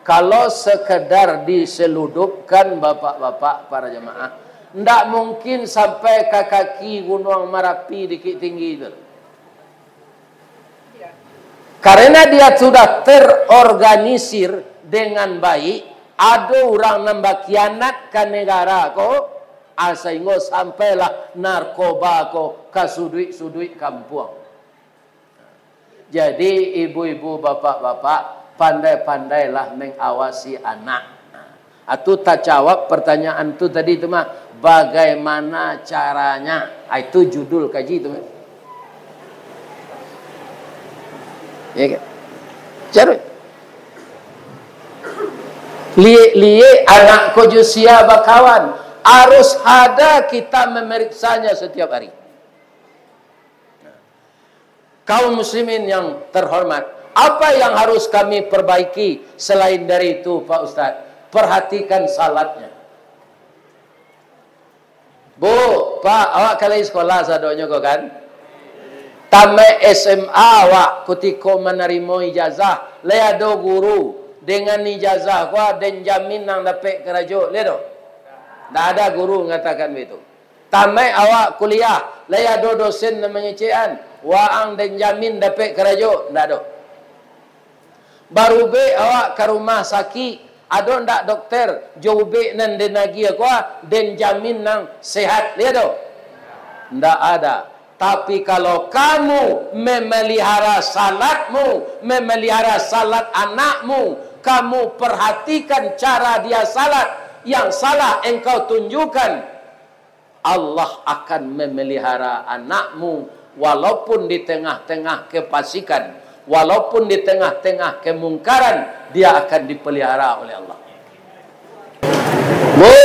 kalau sekedar diseludupkan bapak-bapak para jemaah, ndak mungkin sampai ke kaki Gunung Merapi dikit tinggi itu. Karena dia sudah terorganisir dengan baik. Ada orang nambah kianat ke negara ko, sehingga sampailah narkoba ko ke sudut-sudut kampung. Jadi ibu-ibu, bapak-bapak, pandai-pandailah mengawasi anak. Itu tak jawab pertanyaan tu tadi itu mah, bagaimana caranya? Itu judul kaji itu mah. Ya kan? Carut. Liye anak kojusia bakawan harus ada kita memeriksanya setiap hari. Kaum muslimin yang terhormat, apa yang harus kami perbaiki selain dari itu Pak Ustadz? Perhatikan salatnya. Bu, Pak, awak kali sekolah sadonya kok kan? Tame SMA awak ketika menerima ijazah, leado guru dengan ijazah kuah dan jamin nang dapat kerajo, ledo. Tak ada guru mengatakan begitu. Tamai awak kuliah, leado dosen namanya cian, waang dan jamin dapat kerajo, tak ada. Baru be awak ke rumah sakit, ada ndak dokter, jauh be nan denagi kuah dan jamin nang sehat, ledo. Tak ada. Tapi kalau kamu memelihara salatmu, memelihara salat anakmu, kamu perhatikan cara dia salat, yang salah engkau tunjukkan, Allah akan memelihara anakmu walaupun di tengah-tengah kefasikan, walaupun di tengah-tengah kemungkaran, dia akan dipelihara oleh Allah. Bu,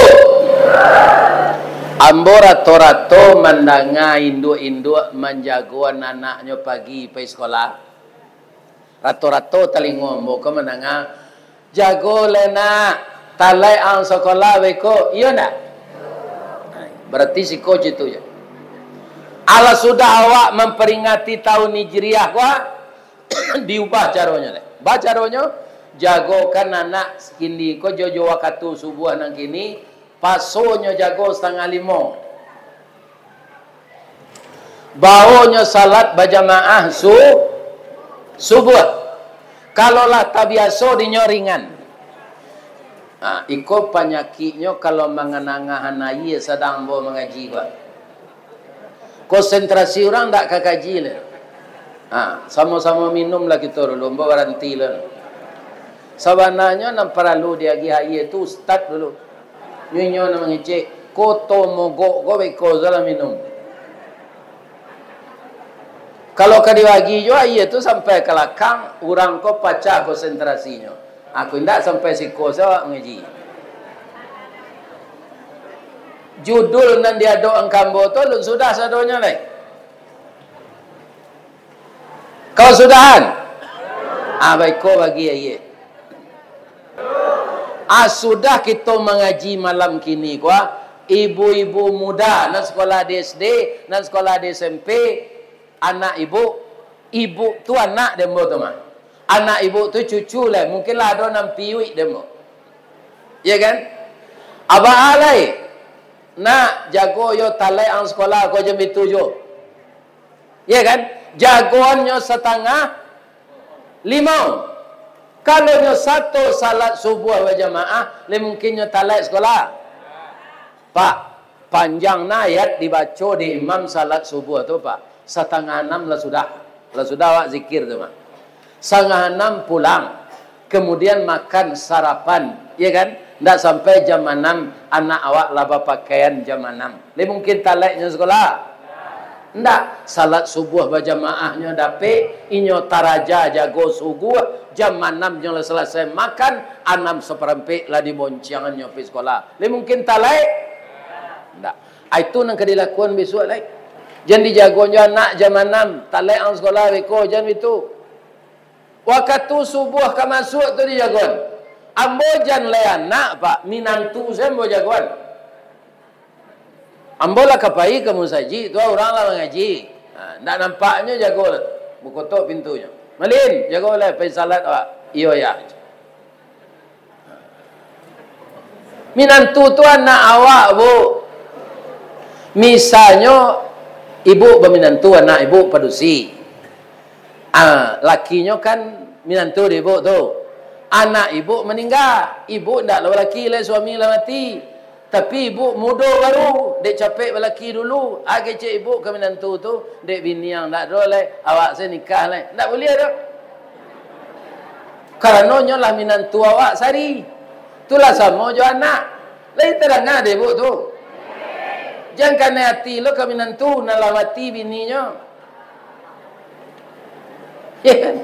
ambo rato-rato mandanga induk-induk menjagoan anaknya pagi pergi sekolah. Rato-rato talingo ambo ke mandanga jago lena talai ang sekolah beko, iya nak? Berarti si coach itu ya. Allah sudah awak memperingati tahun Hijriah wah diubah caranya deh. Bah caranya jagokan anak kini ko jojo waktu subuh nang kini pasonya jago 4:30. Baonya salat berjamaah subuh. Kalaulah tak biasa dinyoringan. Iko penyakitnya kalau mengenangahan ayah sedang bawa mengaji gua. Konsentrasi orang tak kakaji lah. Sama-sama minum lah kita dulu, berhenti lah. Sebenarnya nak perlu dia gi ayah tu start dulu. Nyonya nak mengecek, koto mogok kau beko dalam minum. Kalau kau dibagi juga ayah tu sampai ke belakang, orang kau pacah konsentrasinya. Aku tidak sampai siko saya mengaji. Judul nan dia doang kambo tu sudah sadonya lai. Kau sudahan? Baik kau bagi ayat. Sudah kita mengaji malam kini kuah. Ibu-ibu muda nan sekolah di SD, nan sekolah di SMP, anak ibu tu anak demo tu mah. Anak ibu tu cucu lah, mungkinlah ada 6 piwik demo. Ya kan? Abah alai nak jago yo talai ang sekolah ko jam itu jo. Ya kan? Jagoannya 4:30. Kalau nyo 1 salat subuh berjamaah, mungkinnya talai sekolah. Pak, panjang na ayat dibaca di imam salat subuh tu Pak. 5:30 lah sudah. Lah sudah awak zikir tu mah. 5:30 pulang. Kemudian makan sarapan, ya kan? Tidak sampai jam 6 anak awak laba pakaian jam 6. Mungkin talaknya sekolah? Tidak. Salat subuh berjamaahnya dapet, inyo taraja jago subuh, jam 6 nyo selesai makan, 6:15 lah diboncangannya pergi sekolah. Mungkin talak? Tidak. Itu yang kedilakuan besok lagi. Jangan dijagonya anak jam 6, talak ang sekolah beko jangan itu. Waktu subuh ke masuk tu dijagoan. Ambo jan le anak Pak, minantu saya ambo jagoan. Ambo lah kapai kamu saji, tu orang lah mengaji. Ndak nampaknya jago lah. Bukotok pintunya. Malin, jago lah pergi salat Pak. Iyo ya. Minantu tu anak awak, Bu. Misalnya ibu berminantu anak ibu padusi. Lakinya kan minantu di ibu tu. Anak ibu meninggal. Ibu tidak lah lelaki lah, suami lah mati. Tapi ibu muda baru. Dek capek lelaki dulu. Kecik ibu ke minantu tu. Dek bini yang tak ada lah. Awak saya nikah lah. Tak boleh ada. Karenanya lah minantu awak sari. Itulah sama je anak. Lain terang ada ibu tu. Jangan kena hati lo ke minantu. Nalah mati bininya. Ya kan?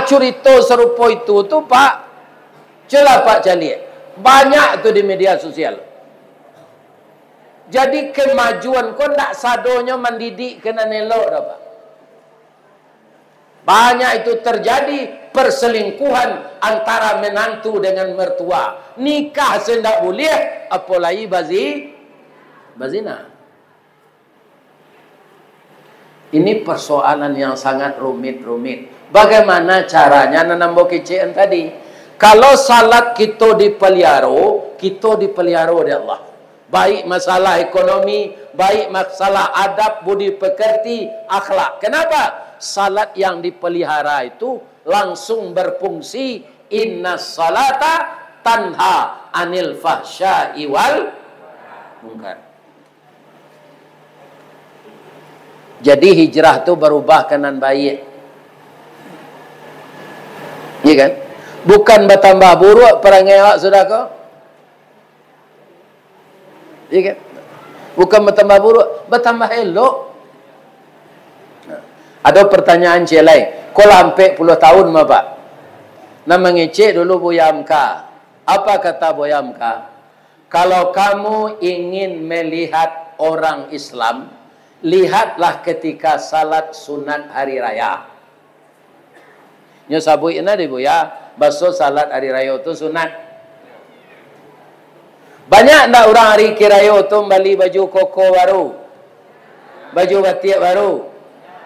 Cerita serupa itu tu Pak, celah Pak Calik. Banyak tu di media sosial. Jadi kemajuan kau tak sadonya mendidik kena nelok dah Pak. Banyak itu terjadi perselingkuhan antara menantu dengan mertua. Nikah sendak boleh, apalagi bazina. Ini persoalan yang sangat rumit. Bagaimana caranya nanambo kecil tadi? Kalau salat kita dipelihara oleh Allah. Baik masalah ekonomi, baik masalah adab, budi pekerti, akhlak. Kenapa? Salat yang dipelihara itu langsung berfungsi inna salata tanha anil fahsya'i wal munkar. Jadi hijrah tu berubah kanan baik. Ya kan? Bukan bertambah buruk perangai awak sudah kau. Ya kan? Bukan bertambah buruk, bertambah elok. Ada pertanyaan cik lain. Kau lampai puluh tahun mah Pak. Nak mengecek dulu Buya Amka. Apa kata Buya Amka? Kalau kamu ingin melihat orang Islam, lihatlah ketika salat sunat hari raya. Nyo sabui ina di Buya, baso salat hari raya tu sunat. Banyak ndak orang hari kiraya tu beli baju koko baru, baju batik baru,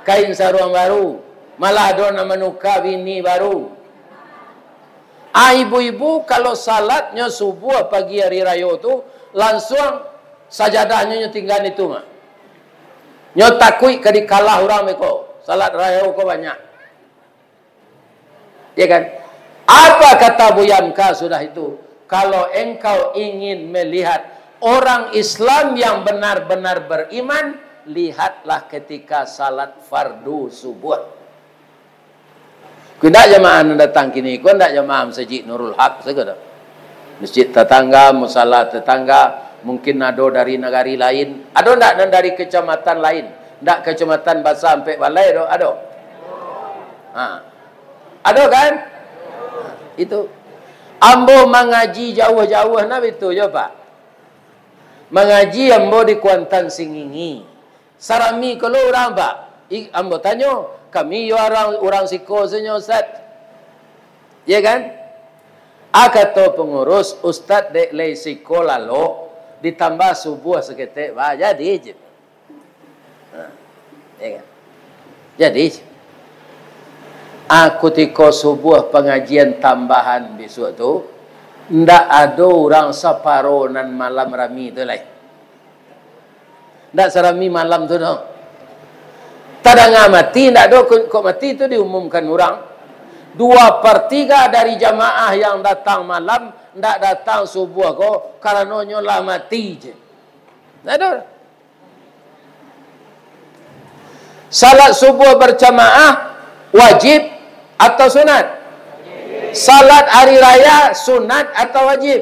kain sarung baru, malah ada nama nuka bini baru. Ibu-ibu kalau salatnya subuh pagi hari raya tu langsung sajadahnya tinggal itu mah. Nyo takui ke dikalah orang meko. Salat raya ko banyak. Ya kan? Apa kata Buya Amka sudah itu? kalau engkau ingin melihat orang Islam yang benar-benar beriman, lihatlah ketika salat fardu subuh. Kau tak jemaah datang kini, kau tak jemaah Masjid Nurul Haq segala. Masjid tetangga, musala tetangga, mungkin ada dari negara lain, ada tak dari kecamatan lain, tak kecamatan Basa sampai Balai ada. Ada kan? Itu ambo mengaji jauh-jauh nak itu je Pak. Mengaji ambo di Kuantan Singingi. Sarami kalau orang Pak, ambo tanya, kami orang siko senyo Ustaz. Ya kan? Kata pengurus, Ustaz dek lay siko lalu ditambah subuh seketik, jadi je. Ya kan? Jadi ketika subuh pengajian tambahan besok tu, ndak ada orang separo nan malam rami tu lain. Ndak serami malam tu no. Tadang mati, ndak ada kok mati tu diumumkan orang. 2/3 dari jamaah yang datang malam ndak datang subuh ko karenanya lah mati je. Ndak ada. Salat subuh berjamaah wajib atau sunat? Salat hari raya sunat atau wajib?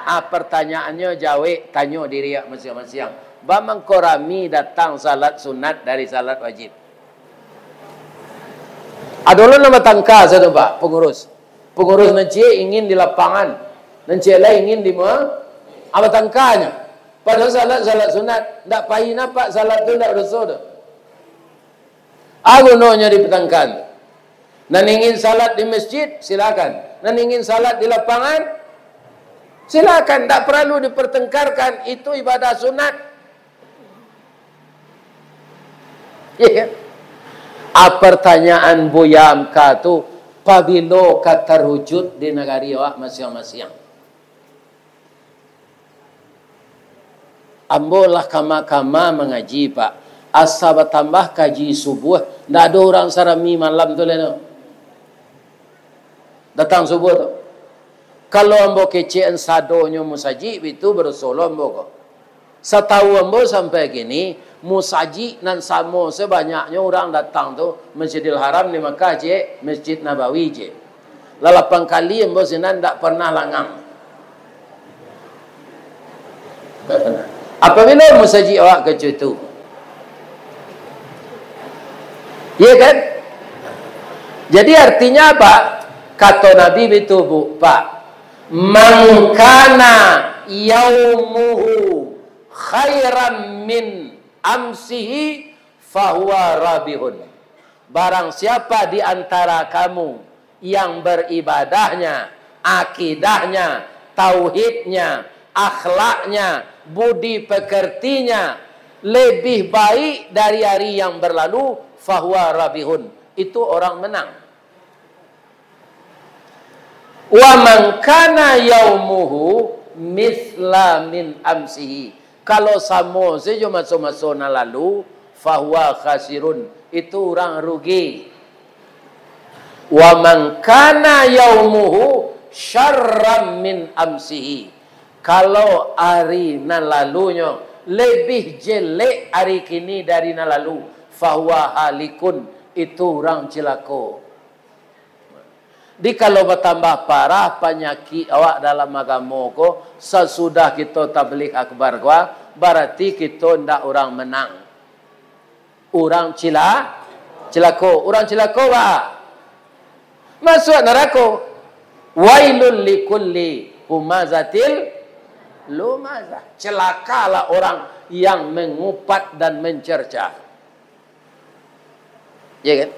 Pertanyaannya jawab, tanya diri masing-masing. Bamang korami datang salat sunat dari salat wajib. Adalah nama tangka satu Pak, pengurus. Pengurus nanti ingin di lapangan, nanti lain ingin di mana? Apa tangkanya? Padahal salat sunat, ndak payah nampak salat tu ndak berdosa. Agunonya di petangkan. Dan ingin salat di masjid, silakan. Dan ingin salat di lapangan, silakan. Tak perlu dipertengkarkan. Itu ibadah sunat. Ya. Pertanyaan Buya Amka tu, pabilo terwujud di negara awak masing-masing. Ambolah kama-kama mengaji Pak. Asa bertambah kaji subuh, tak ada orang sarami malam tu leno. Datang subuh tu. Kalau ambo kecen sadonyo musaji itu bersolo ambo ko. Setahu ambo sampai gini musaji nan samo sebanyaknya orang datang tu Masjidil Haram di Makkah je, Masjid Nabawi je. Lalapang kali ambo sinan tak pernah langang. Apabila musaji awak ke situ. Ya kan? Jadi artinya apa? Kata Nabi itu Bu, Pak. Man kana yaumuhu khairan min amsihi fahuwa rabihun. Barang siapa di antara kamu yang beribadahnya, akidahnya, tauhidnya, akhlaknya, budi pekertinya lebih baik dari hari yang berlalu, fahuwa rabihun. Itu orang menang. Wa man kana yaumuhu misla min amsihi. Kalau sama saja masuk-masuk na lalu, fahuwa khasirun. Itu orang rugi. Wa man kana yaumuhu syarram min amsihi. Kalau hari na lalunya lebih jelek hari kini dari na lalu, fahuwa halikun. Itu orang celaka. Di kalau bertambah parah penyakit awak dalam agama ko, sesudah kita tabligh akbar gua, berarti kita ndak orang menang. Orang celaka, orang celaka Pak. Masuk neraka. Wailul likulli humazatil lumazah. Celakalah orang yang mengupat dan mencerca. Ya kan?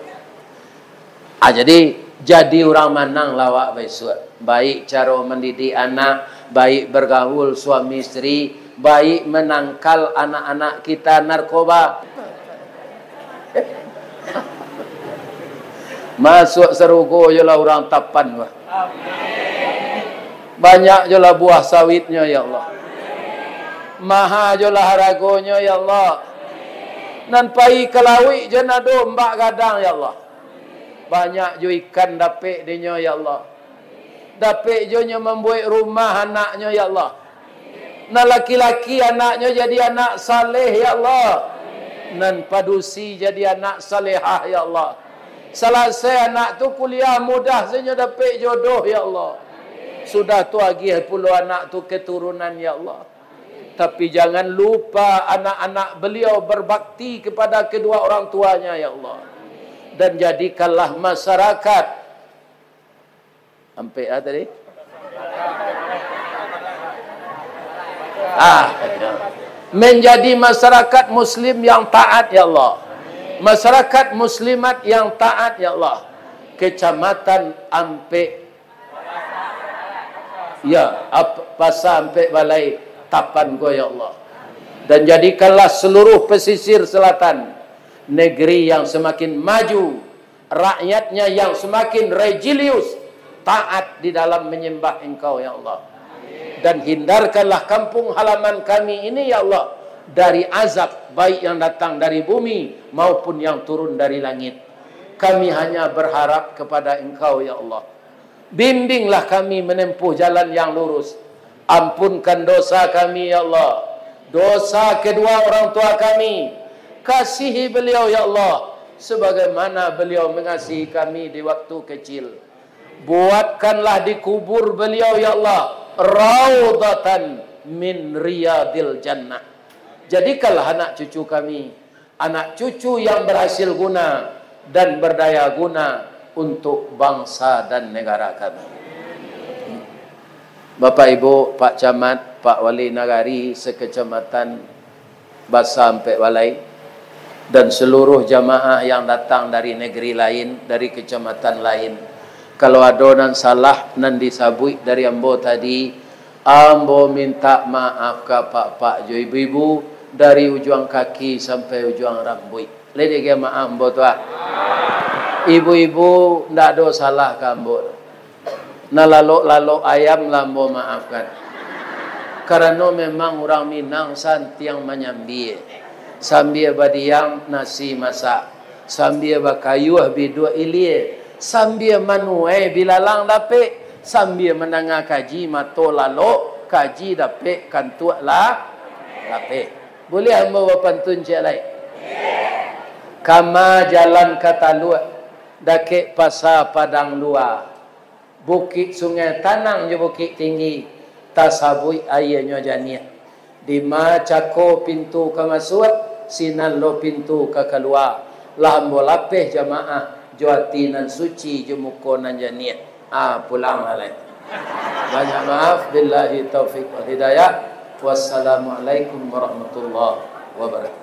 Jadi orang menang lawak besok. Baik cara mendidik anak, baik bergaul suami istri, baik menangkal anak-anak kita narkoba. Masuk serugo jelah orang tapan. Banyak jelah buah sawitnya ya Allah. Maha jelah haragonya ya Allah. Nan pai kelawi jena domba gadang ya Allah. Banyak ju ikan dapik dinya ya Allah. Dapat jonyo membuat rumah anaknya ya Allah. Nah laki-laki anaknya jadi anak saleh ya Allah. Nan padusi jadi anak salehah ya Allah. Selesai anak tu kuliah mudah saja dapat jodoh ya Allah. Sudah tu lagi puluh anak tu keturunan ya Allah. Tapi jangan lupa anak-anak beliau berbakti kepada kedua orang tuanya ya Allah. Dan jadikanlah masyarakat sampai tadi menjadi masyarakat muslim yang taat ya Allah. Masyarakat muslimat yang taat ya Allah. Kecamatan Ampe ya pasar Ampe Balai Tapan go ya Allah. Dan jadikanlah seluruh pesisir selatan negeri yang semakin maju, rakyatnya yang semakin religius, taat di dalam menyembah Engkau ya Allah. Dan hindarkanlah kampung halaman kami ini ya Allah dari azab baik yang datang dari bumi maupun yang turun dari langit. Kami hanya berharap kepada Engkau ya Allah. Bimbinglah kami menempuh jalan yang lurus. Ampunkan dosa kami ya Allah. Dosa kedua orang tua kami. Kasihi beliau ya Allah sebagaimana beliau mengasihi kami di waktu kecil. Buatkanlah di kubur beliau ya Allah raudatan min riyadil jannah. Jadikanlah anak cucu kami anak cucu yang berhasil guna dan berdaya guna untuk bangsa dan negara kami. Bapak Ibu, Pak Camat, Pak Wali Nagari sekecamatan Basa Ampek Balai dan seluruh jamaah yang datang dari negeri lain, dari kecamatan lain. Kalau ada nan salah nan disabui dari ambo tadi, ambo minta maaf ke pak-pak jo ibu-ibu dari ujung kaki sampai ujung rambut. Lede ke maaf ambo tua. Ibu-ibu ndak ada salah ke ambo. Nah lalu ayam lambo maafkan. Karena memang orang Minang santiang menyambi. Sambil badiang nasi masak. Sambil bakayuh bidua ilie. Sambil manuai bilalang dapet. Sambil menangah kaji mato lalu. Kaji dapet kantuak lah. Dapet. Boleh hamba berpantun cik lain? Kama jalan kata luar. Dakek pasar padang luar. Bukit sungai tanang je bukit tinggi. Tasabui ayahnya janiah. Di macako pintu ke masuk. Sinan lo pintu ke keluar. Lambo lapeh jamaah. Juati nan suci jemuko nan janiah. Pulang lah. Banyak maaf. Billahi taufiq wal hidayah. Wassalamualaikum warahmatullahi wabarakatuh.